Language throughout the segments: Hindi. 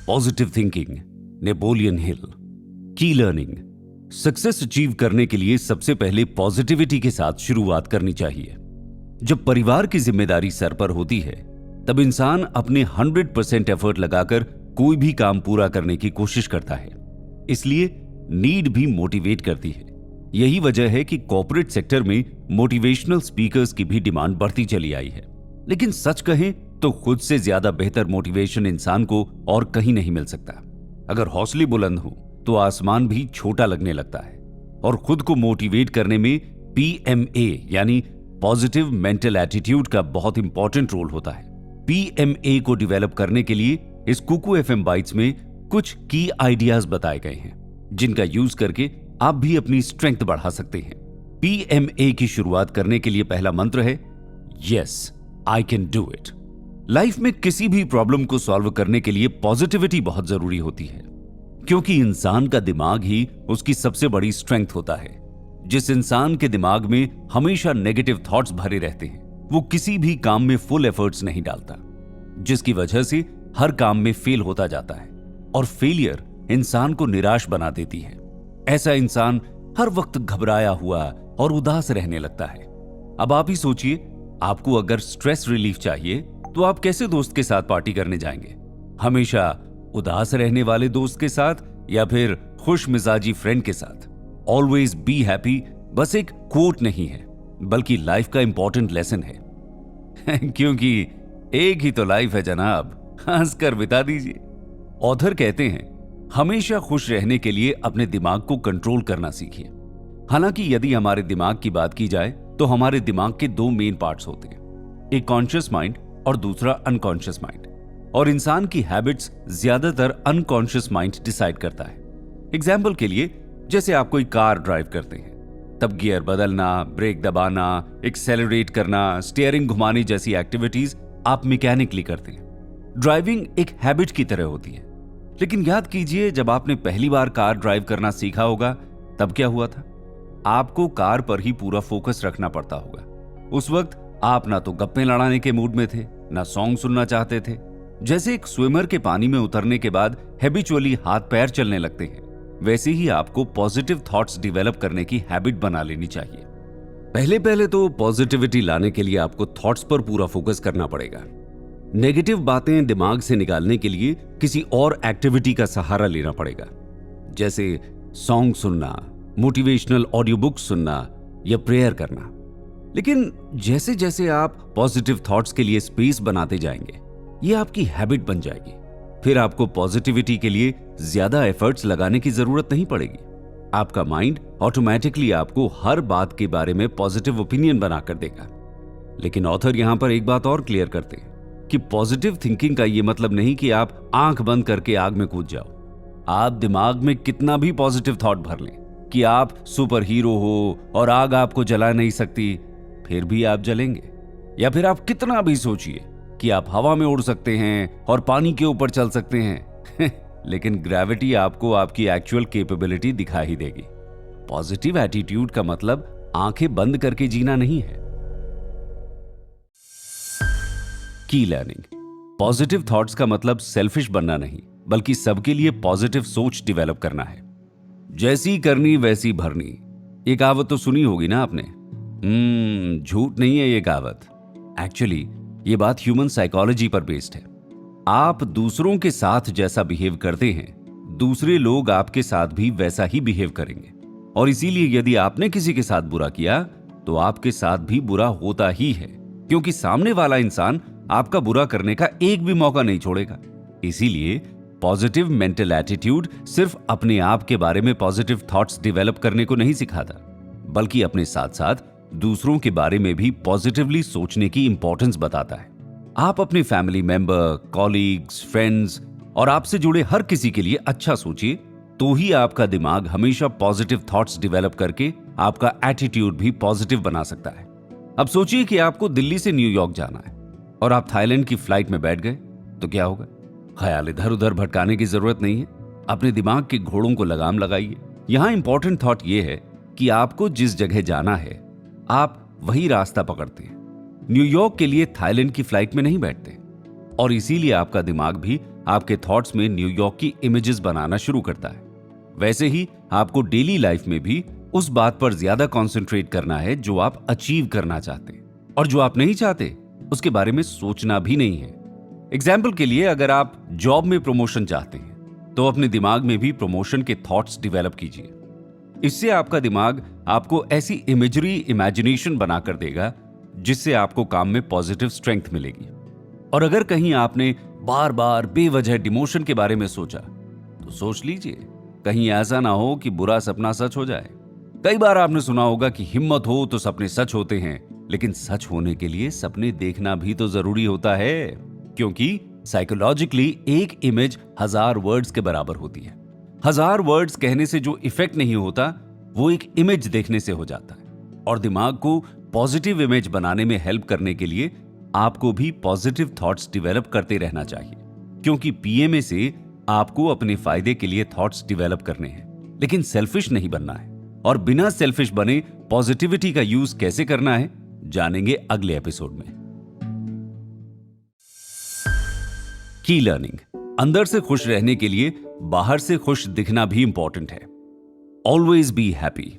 Positive thinking, Napoleon Hill. की लर्निंग, सक्सेस अचीव करने के लिए सबसे पहले पॉजिटिविटी के साथ शुरुआत करनी चाहिए। जब परिवार की जिम्मेदारी सर पर होती है तब इंसान अपने 100% एफर्ट लगाकर कोई भी काम पूरा करने की कोशिश करता है। इसलिए नीड भी मोटिवेट करती है। यही वजह है कि कॉर्पोरेट सेक्टर में मोटिवेशनल स्पीकर्स की भी डिमांड बढ़ती चली आई है। लेकिन सच कहें तो खुद से ज्यादा बेहतर मोटिवेशन इंसान को और कहीं नहीं मिल सकता। अगर हौसले बुलंद हो तो आसमान भी छोटा लगने लगता है। और खुद को मोटिवेट करने में PMA यानी पॉजिटिव मेंटल एटीट्यूड का बहुत इंपॉर्टेंट रोल होता है। PMA को डेवलप करने के लिए इस कुकू FM बाइट्स में कुछ की आइडियाज बताए गए हैं जिनका यूज करके आप भी अपनी स्ट्रेंथ बढ़ा सकते हैं। PMA की शुरुआत करने के लिए पहला मंत्र है yes I can do it. Life में किसी भी प्रॉब्लम को सॉल्व करने के लिए पॉजिटिविटी बहुत जरूरी होती है, क्योंकि इंसान का दिमाग ही उसकी सबसे बड़ी स्ट्रेंथ होता है। जिस इंसान के दिमाग में हमेशा नेगेटिव थॉट्स भरे रहते हैं वो किसी भी काम में फुल एफर्ट्स नहीं डालता, जिसकी वजह से हर काम में फेल होता जाता है और फेलियर इंसान को निराश बना देती है। ऐसा इंसान हर वक्त घबराया हुआ और उदास रहने लगता है। अब आप ही सोचिए, आपको अगर स्ट्रेस रिलीफ चाहिए तो आप कैसे दोस्त के साथ पार्टी करने जाएंगे? हमेशा उदास रहने वाले दोस्त के साथ या फिर खुश मिजाजी फ्रेंड के साथ? ऑलवेज बी हैप्पी बस एक कोट नहीं है बल्कि लाइफ का इंपॉर्टेंट लेसन है क्योंकि एक ही तो लाइफ है जनाब, हंसकर बिता दीजिए। ऑथर कहते हैं हमेशा खुश रहने के लिए अपने दिमाग को कंट्रोल करना सीखिए। हालांकि यदि हमारे दिमाग की बात की जाए तो हमारे दिमाग के दो मेन पार्ट्स होते हैं, एक कॉन्शियस माइंड और दूसरा अनकॉन्शियस माइंड। और इंसान की हैबिट्स ज्यादातर अनकॉन्शियस माइंड डिसाइड करता है। एग्जाम्पल के लिए, जैसे आप कोई कार ड्राइव करते हैं तब गियर बदलना, ब्रेक दबाना, एक्सेलरेट करना, स्टीयरिंग घुमाने जैसी एक्टिविटीज आप मैकेनिकली करते हैं। ड्राइविंग एक हैबिट की तरह होती है। लेकिन याद कीजिए, जब आपने पहली बार कार ड्राइव करना सीखा होगा तब क्या हुआ था? आपको कार पर ही पूरा फोकस रखना पड़ता होगा। उस वक्त आप ना तो गप्पे लड़ाने के मूड में थे, ना सॉन्ग सुनना चाहते थे। जैसे एक स्विमर के पानी में उतरने के बाद हैबिचुअली हाथ पैर चलने लगते हैं, वैसे ही आपको पॉजिटिव थॉट्स डेवलप करने की हैबिट बना लेनी चाहिए। पहले तो पॉजिटिविटी लाने के लिए आपको थॉट्स पर पूरा फोकस करना पड़ेगा। नेगेटिव बातें दिमाग से निकालने के लिए किसी और एक्टिविटी का सहारा लेना पड़ेगा, जैसे सॉन्ग सुनना, मोटिवेशनल ऑडियो बुक सुनना या प्रेयर करना। लेकिन जैसे जैसे आप पॉजिटिव थॉट्स के लिए स्पेस बनाते जाएंगे, ये आपकी हैबिट बन जाएगी। फिर आपको पॉजिटिविटी के लिए ज्यादा एफर्ट्स लगाने की जरूरत नहीं पड़ेगी। आपका माइंड ऑटोमेटिकली आपको हर बात के बारे में पॉजिटिव ओपिनियन बनाकर देगा। लेकिन ऑथर यहां पर एक बात और क्लियर करते हैं कि पॉजिटिव थिंकिंग का यह मतलब नहीं कि आप आंख बंद करके आग में कूद जाओ। आप दिमाग में कितना भी पॉजिटिव थॉट भर लें कि आप सुपर हीरो हो और आग आपको जला नहीं सकती, फिर भी आप जलेंगे। या फिर आप कितना भी सोचिए कि आप हवा में उड़ सकते हैं और पानी के ऊपर चल सकते हैं लेकिन ग्रेविटी आपको आपकी एक्चुअल कैपेबिलिटी दिखा ही देगी। पॉजिटिव एटीट्यूड का मतलब आंखें बंद करके जीना नहीं है। की लर्निंग, पॉजिटिव थॉट्स का मतलब सेल्फिश बनना नहीं बल्कि सबके लिए पॉजिटिव सोच डेवलप करना है। जैसी करनी वैसी भरनी, ये कहावत तो सुनी होगी ना आपने। झूठ नहीं है ये कहावत। एक्चुअली ये बात ह्यूमन साइकोलॉजी पर बेस्ड है। आप दूसरों के साथ जैसा बिहेव करते हैं, दूसरे लोग आपके साथ भी वैसा ही बिहेव करेंगे। और इसीलिए यदि आपने किसी के साथ बुरा किया तो आपके साथ भी बुरा होता ही है, क्योंकि सामने वाला इंसान आपका बुरा करने का एक भी मौका नहीं छोड़ेगा। इसीलिए पॉजिटिव मेंटल एटीट्यूड सिर्फ अपने आप के बारे में पॉजिटिव थॉट्स डेवलप करने को नहीं सिखाता, बल्कि अपने साथ साथ दूसरों के बारे में भी पॉजिटिवली सोचने की इंपॉर्टेंस बताता है। आप अपने फैमिली मेंबर, कॉलीग्स, फ्रेंड्स और आपसे जुड़े हर किसी के लिए अच्छा सोचिए, तो ही आपका दिमाग हमेशा पॉजिटिव थॉट्स डेवलप करके आपका एटीट्यूड भी पॉजिटिव बना सकता है। अब सोचिए कि आपको दिल्ली से न्यूयॉर्क जाना है और आप थाईलैंड की फ्लाइट में बैठ गए, तो क्या होगा? ख्याल इधर उधर भटकाने की जरूरत नहीं है। अपने दिमाग के घोड़ों को लगाम लगाइए। यहां इंपॉर्टेंट थॉट यह है कि आपको जिस जगह जाना है आप वही रास्ता पकड़ते हैं। न्यूयॉर्क के लिए थाईलैंड की फ्लाइट में नहीं बैठते। और इसीलिए आपका दिमाग भी आपके थॉट्स में न्यूयॉर्क की इमेजेस बनाना शुरू करता है। वैसे ही आपको डेली लाइफ में भी उस बात पर ज्यादा कंसंट्रेट करना है जो आप अचीव करना चाहते हैं, और जो आप नहीं चाहते उसके बारे में सोचना भी नहीं है। एग्जाम्पल के लिए, अगर आप जॉब में प्रमोशन चाहते हैं तो अपने दिमाग में भी प्रमोशन के थॉट्स डेवलप कीजिए। इससे आपका दिमाग आपको ऐसी इमेजिनेशन बनाकर देगा जिससे आपको काम में पॉजिटिव स्ट्रेंथ मिलेगी। और अगर कहीं आपने बार बार बेवजह डिमोशन के बारे में सोचा तो सोच लीजिए, कहीं ऐसा ना हो कि बुरा सपना सच हो जाए। कई बार आपने सुना होगा कि हिम्मत हो तो सपने सच होते हैं, लेकिन सच होने के लिए सपने देखना भी तो जरूरी होता है, क्योंकि साइकोलॉजिकली एक इमेज 1000 वर्ड्स के बराबर होती है। 1000 वर्ड्स कहने से जो इफेक्ट नहीं होता वो एक इमेज देखने से हो जाता है। और दिमाग को पॉजिटिव इमेज बनाने में हेल्प करने के लिए आपको भी पॉजिटिव थॉट्स डेवलप करते रहना चाहिए, क्योंकि पीएमए से आपको अपने फायदे के लिए थॉट्स डेवलप करने हैं, लेकिन सेल्फिश नहीं बनना है। और बिना सेल्फिश बने पॉजिटिविटी का यूज कैसे करना है जानेंगे अगले एपिसोड में। की लर्निंग, अंदर से खुश रहने के लिए बाहर से खुश दिखना भी इंपॉर्टेंट है। ऑलवेज बी हैप्पी,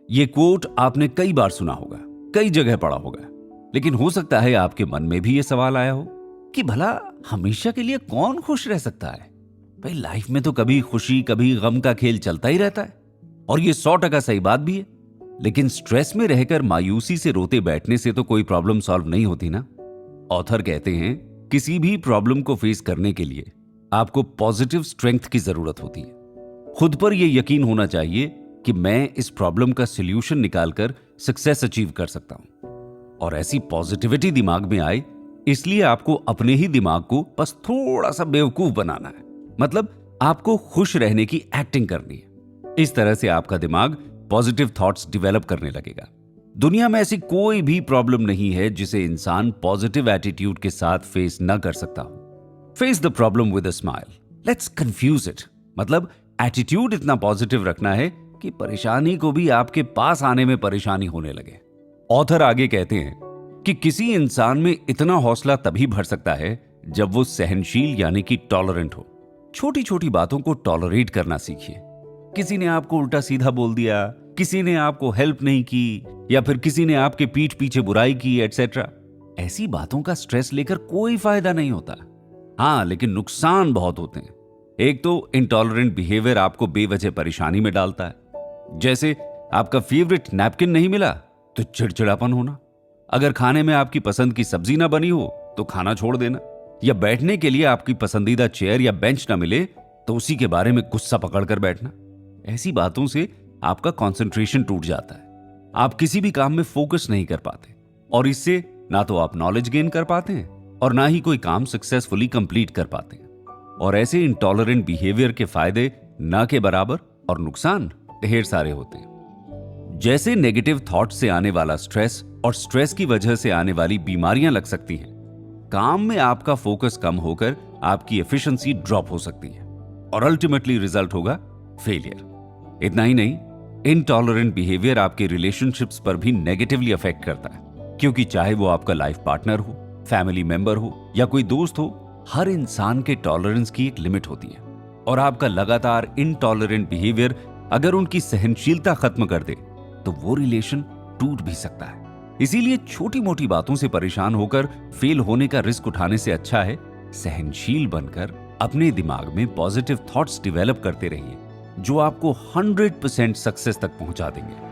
ये कोट आपने कई बार सुना होगा, कई जगह पढ़ा होगा, लेकिन हो सकता है आपके मन में भी ये सवाल आया हो कि भला हमेशा के लिए कौन खुश रह सकता है? भाई लाइफ में तो कभी खुशी कभी गम का खेल चलता ही रहता है, और ये 100% सही बात भी है। लेकिन स्ट्रेस में रहकर मायूसी से रोते बैठने से तो कोई प्रॉब्लम सॉल्व नहीं होती ना। ऑथर कहते हैं किसी भी प्रॉब्लम को फेस करने के लिए आपको पॉजिटिव स्ट्रेंथ की जरूरत होती है। खुद पर यह यकीन होना चाहिए कि मैं इस प्रॉब्लम का सॉल्यूशन निकालकर सक्सेस अचीव कर सकता हूं। और ऐसी पॉजिटिविटी दिमाग में आए, इसलिए आपको अपने ही दिमाग को बस थोड़ा सा बेवकूफ बनाना है। मतलब आपको खुश रहने की एक्टिंग करनी है। इस तरह से आपका दिमाग पॉजिटिव थॉट्स डेवलप करने लगेगा। दुनिया में ऐसी कोई भी प्रॉब्लम नहीं है जिसे इंसान पॉजिटिव एटीट्यूड के साथ फेस न कर सकता हो। Face the problem with a smile, let's confuse it. मतलब एटीट्यूड इतना पॉजिटिव रखना है कि परेशानी को भी आपके पास आने में परेशानी होने लगे। ऑथर आगे कहते हैं कि किसी इंसान में इतना हौसला तभी भर सकता है जब वो सहनशील यानी कि टॉलरेंट हो। छोटी छोटी बातों को टॉलरेट करना सीखिए। किसी ने आपको उल्टा सीधा बोल दिया, किसी ने आपको हेल्प नहीं की, या फिर किसी ने आपके पीठ पीछे बुराई की, एटसेट्रा। ऐसी बातों का स्ट्रेस लेकर कोई फायदा नहीं होता। हाँ, लेकिन नुकसान बहुत होते हैं। एक तो इंटॉलरेंट बिहेवियर आपको बेवजह परेशानी में डालता है। जैसे आपका फेवरेट नैपकिन नहीं मिला तो चिड़चिड़ापन होना, अगर खाने में आपकी पसंद की सब्जी ना बनी हो तो खाना छोड़ देना, या बैठने के लिए आपकी पसंदीदा चेयर या बेंच ना मिले तो उसी के बारे में गुस्सा पकड़कर बैठना। ऐसी बातों से आपका कंसंट्रेशन टूट जाता है, आप किसी भी काम में फोकस नहीं कर पाते, और इससे ना तो आप नॉलेज गेन कर पाते हैं और ना ही कोई काम सक्सेसफुली कंप्लीट कर पाते हैं। और ऐसे इंटॉलरेंट बिहेवियर के फायदे ना के बराबर और नुकसान ढेर सारे होते हैं। जैसे नेगेटिव थॉट से आने वाला स्ट्रेस और स्ट्रेस की वजह से आने वाली बीमारियां लग सकती हैं, काम में आपका फोकस कम होकर आपकी एफिशिएंसी ड्रॉप हो सकती है और अल्टीमेटली रिजल्ट होगा फेलियर। इतना ही नहीं, इनटॉलरेंट बिहेवियर आपके रिलेशनशिप्स पर भी नेगेटिवली अफेक्ट करता है, क्योंकि चाहे वो आपका लाइफ पार्टनर हो, फैमिली मेंबर हो या कोई दोस्त हो, हर इंसान के टॉलरेंस की एक लिमिट होती है। और आपका लगातार इनटॉलरेंट बिहेवियर अगर उनकी सहनशीलता खत्म कर दे तो वो रिलेशन टूट भी सकता है। इसीलिए छोटी मोटी बातों से परेशान होकर फेल होने का रिस्क उठाने से अच्छा है सहनशील बनकर अपने दिमाग में पॉजिटिव थॉट्स डेवलप करते रहिए, जो आपको 100% सक्सेस तक पहुंचा देंगे।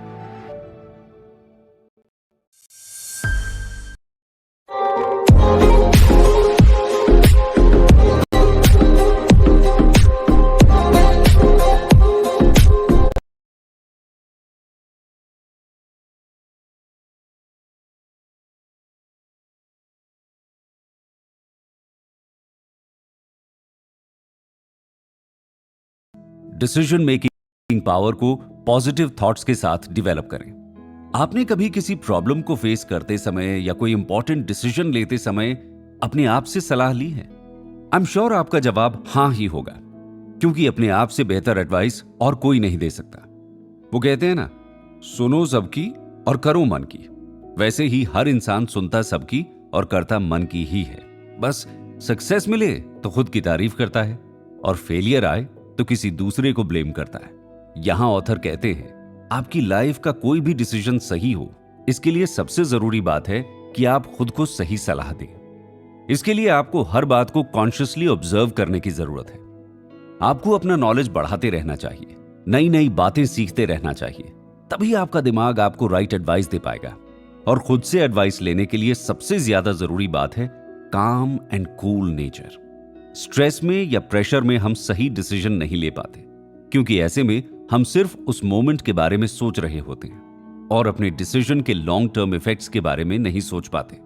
डिसीजन मेकिंग पावर को पॉजिटिव थॉट्स के साथ डेवलप करें। आपने कभी किसी प्रॉब्लम को फेस करते समय या कोई इंपॉर्टेंट डिसीजन लेते समय अपने आप से सलाह ली है? आई एम श्योर आपका जवाब हां ही होगा, क्योंकि अपने आप से बेहतर एडवाइस और कोई नहीं दे सकता। वो कहते हैं ना, सुनो सबकी और करो मन की। वैसे ही हर इंसान सुनता सबकी और करता मन की ही है। बस सक्सेस मिले तो खुद की तारीफ करता है और फेलियर आए तो किसी दूसरे को ब्लेम करता है। यहां ऑथर कहते हैं, आपकी लाइफ का कोई भी डिसीजन सही हो, इसके लिए सबसे जरूरी बात है कि आप खुद को सही सलाह दें। इसके लिए आपको हर बात को कॉन्शियसली ऑब्जर्व करने की जरूरत है। आपको अपना नॉलेज बढ़ाते रहना चाहिए, नई नई बातें सीखते रहना चाहिए, तभी आपका दिमाग आपको राइट एडवाइस दे पाएगा। और खुद से एडवाइस लेने के लिए सबसे ज्यादा जरूरी बात है काम एंड कूल नेचर। स्ट्रेस में या प्रेशर में हम सही डिसीजन नहीं ले पाते, क्योंकि ऐसे में हम सिर्फ उस मोमेंट के बारे में सोच रहे होते हैं और अपने डिसीजन के लॉन्ग टर्म इफेक्ट्स के बारे में नहीं सोच पाते।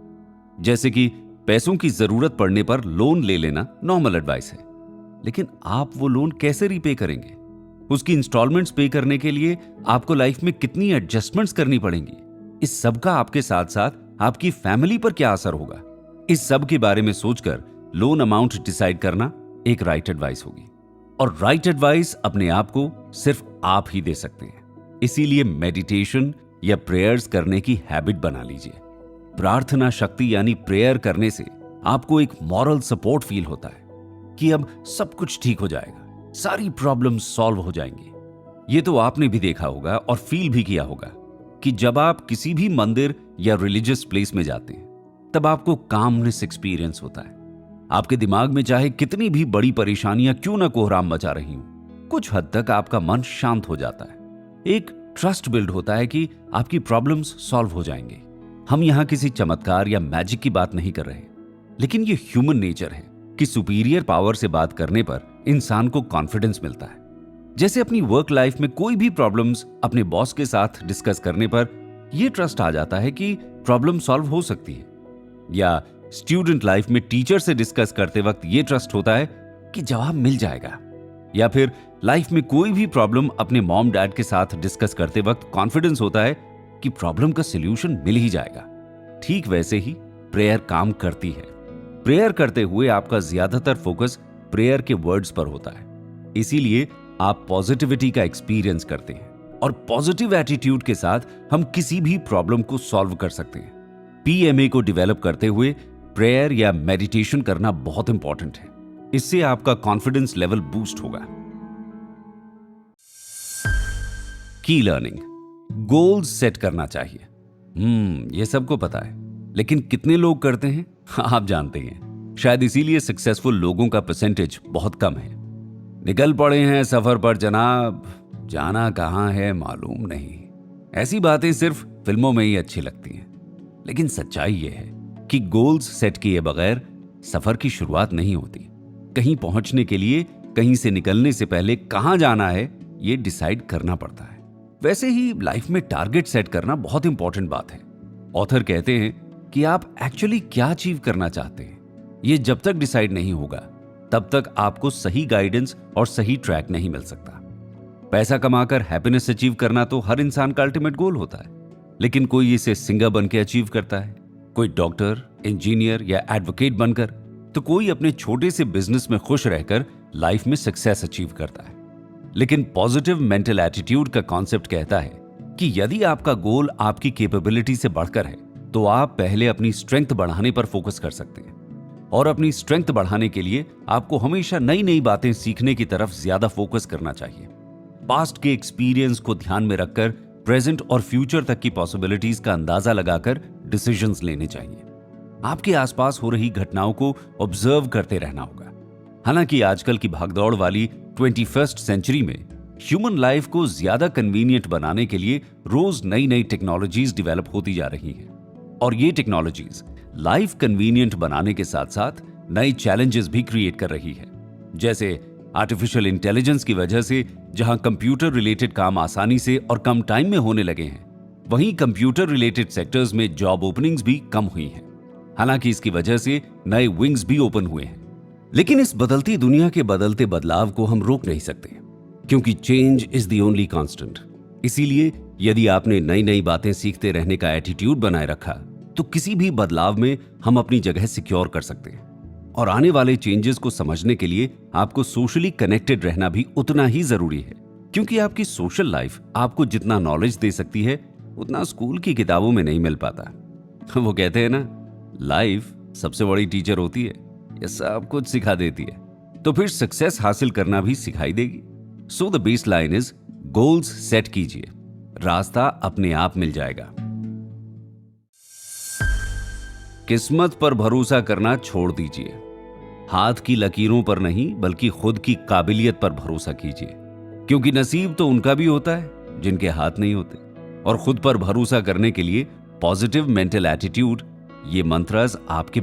जैसे कि पैसों की जरूरत पड़ने पर लोन ले लेना नॉर्मल एडवाइस है, लेकिन आप वो लोन कैसे रीपे करेंगे? उसकी इंस्टॉलमेंट्स पे करने के लिए आपको लाइफ में कितनी एडजस्टमेंट्स करनी पड़ेंगी? इस सब का आपके साथ साथ आपकी फैमिली पर क्या असर होगा? इस सब के बारे में सोचकर लोन अमाउंट डिसाइड करना एक राइट एडवाइस होगी। और राइट एडवाइस अपने आप को सिर्फ आप ही दे सकते हैं। इसीलिए मेडिटेशन या प्रेयर्स करने की हैबिट बना लीजिए। प्रार्थना शक्ति यानी प्रेयर करने से आपको एक मॉरल सपोर्ट फील होता है कि अब सब कुछ ठीक हो जाएगा, सारी प्रॉब्लम सॉल्व हो जाएंगी। ये तो आपने भी देखा होगा और फील भी किया होगा कि जब आप किसी भी मंदिर या रिलीजियस प्लेस में जाते हैं तब आपको कामनेस एक्सपीरियंस होता है। आपके दिमाग में चाहे कितनी भी बड़ी परेशानियां क्यों ना कोहराम मचा रही हो, कुछ हद तक आपका मन शांत हो जाता है। एक ट्रस्ट बिल्ड होता है कि आपकी प्रॉब्लम्स सॉल्व हो जाएंगे। हम यहां किसी चमत्कार या मैजिक की बात नहीं कर रहे, लेकिन ये ह्यूमन नेचर है कि सुपीरियर पावर से बात करने पर इंसान को कॉन्फिडेंस मिलता है। जैसे अपनी वर्क लाइफ में कोई भी प्रॉब्लम्स अपने बॉस के साथ डिस्कस करने पर यह ट्रस्ट आ जाता है कि प्रॉब्लम सॉल्व हो सकती है, या स्टूडेंट लाइफ में टीचर से डिस्कस करते वक्त यह ट्रस्ट होता है कि जवाब मिल जाएगा, या फिर लाइफ में कोई भी प्रॉब्लम अपने मॉम डैड के साथ डिस्कस करते वक्त कॉन्फिडेंस होता है कि प्रॉब्लम का सॉल्यूशन मिल ही जाएगा। ठीक वैसे ही प्रेयर काम करती है। प्रेयर करते हुए आपका ज्यादातर फोकस प्रेयर के वर्ड्स पर होता है, इसीलिए आप पॉजिटिविटी का एक्सपीरियंस करते हैं और पॉजिटिव एटीट्यूड के साथ हम किसी भी प्रॉब्लम को सॉल्व कर सकते हैं। पीएमए को डेवलप करते हुए प्रेयर या मेडिटेशन करना बहुत इंपॉर्टेंट है। इससे आपका कॉन्फिडेंस लेवल बूस्ट होगा। की लर्निंग, गोल्स सेट करना चाहिए। ये सबको पता है, लेकिन कितने लोग करते हैं आप जानते हैं। शायद इसीलिए सक्सेसफुल लोगों का परसेंटेज बहुत कम है। निकल पड़े हैं सफर पर जनाब, जाना कहां है मालूम नहीं। ऐसी बातें सिर्फ फिल्मों में ही अच्छी लगती हैं, लेकिन सच्चाई यह है कि गोल्स सेट किए बगैर सफर की शुरुआत नहीं होती। कहीं पहुंचने के लिए कहीं से निकलने से पहले कहां जाना है यह डिसाइड करना पड़ता है। वैसे ही लाइफ में टारगेट सेट करना बहुत इंपॉर्टेंट बात है। ऑथर कहते हैं कि आप एक्चुअली क्या अचीव करना चाहते हैं, यह जब तक डिसाइड नहीं होगा तब तक आपको सही गाइडेंस और सही ट्रैक नहीं मिल सकता। पैसा कमाकर हैप्पीनेस अचीव करना तो हर इंसान का अल्टीमेट गोल होता है, लेकिन कोई इसे सिंगर बनकर अचीव करता है, कोई डॉक्टर, इंजीनियर या एडवोकेट बनकर, तो कोई अपने छोटे से बिजनेस में खुश रहकर लाइफ में सक्सेस अचीव करता है। लेकिन पॉजिटिव मेंटल एटीट्यूड का कॉन्सेप्ट कहता है कि यदि आपका गोल आपकी कैपेबिलिटी से बढ़कर है तो आप पहले अपनी स्ट्रेंथ बढ़ाने पर फोकस कर सकते हैं। और अपनी स्ट्रेंथ बढ़ाने के लिए आपको हमेशा नई नई बातें सीखने की तरफ ज्यादा फोकस करना चाहिए। पास्ट के एक्सपीरियंस को ध्यान में रखकर प्रेजेंट और फ्यूचर तक की पॉसिबिलिटीज का अंदाजा लगाकर डिसीजंस लेने चाहिए। आपके आसपास हो रही घटनाओं को ऑब्जर्व करते रहना होगा। हालांकि आजकल की भागदौड़ वाली 21st सेंचुरी में ह्यूमन लाइफ को ज्यादा कन्वीनियंट बनाने के लिए रोज नई नई टेक्नोलॉजीज डेवलप होती जा रही हैं, और ये टेक्नोलॉजीज लाइफ कन्वीनियंट बनाने के साथ साथ नए चैलेंजेस भी क्रिएट कर रही है। जैसे आर्टिफिशियल इंटेलिजेंस की वजह से जहां कंप्यूटर रिलेटेड काम आसानी से और कम टाइम में होने लगे हैं, वहीं कंप्यूटर रिलेटेड सेक्टर्स में जॉब ओपनिंग्स भी कम हुई हैं। हालांकि इसकी वजह से नए विंग्स भी ओपन हुए हैं। लेकिन इस बदलती दुनिया के बदलते बदलाव को हम रोक नहीं सकते, क्योंकि change is the only constant. इसीलिए यदि आपने नई नई बातें सीखते रहने का एटीट्यूड बनाए रखा तो किसी भी बदलाव में हम अपनी जगह सिक्योर कर सकते हैं। और आने वाले चेंजेस को समझने के लिए आपको सोशली कनेक्टेड रहना भी उतना ही जरूरी है, क्योंकि आपकी सोशल लाइफ आपको जितना नॉलेज दे सकती है उतना स्कूल की किताबों में नहीं मिल पाता। वो कहते हैं ना, लाइफ सबसे बड़ी टीचर होती है। ये सब कुछ सिखा देती है, तो फिर सक्सेस हासिल करना भी सिखाई देगी। So the base line is goals set कीजिए, रास्ता अपने आप मिल जाएगा। किस्मत पर भरोसा करना छोड़ दीजिए। हाथ की लकीरों पर नहीं बल्कि खुद की काबिलियत पर भरोसा कीजिए, क्योंकि नसीब तो उनका भी होता है जिनके हाथ नहीं होते। और खुद पर भरोसा करने के लिए पॉजिटिव मेंटल एटीट्यूड, ये मंत्रस आपके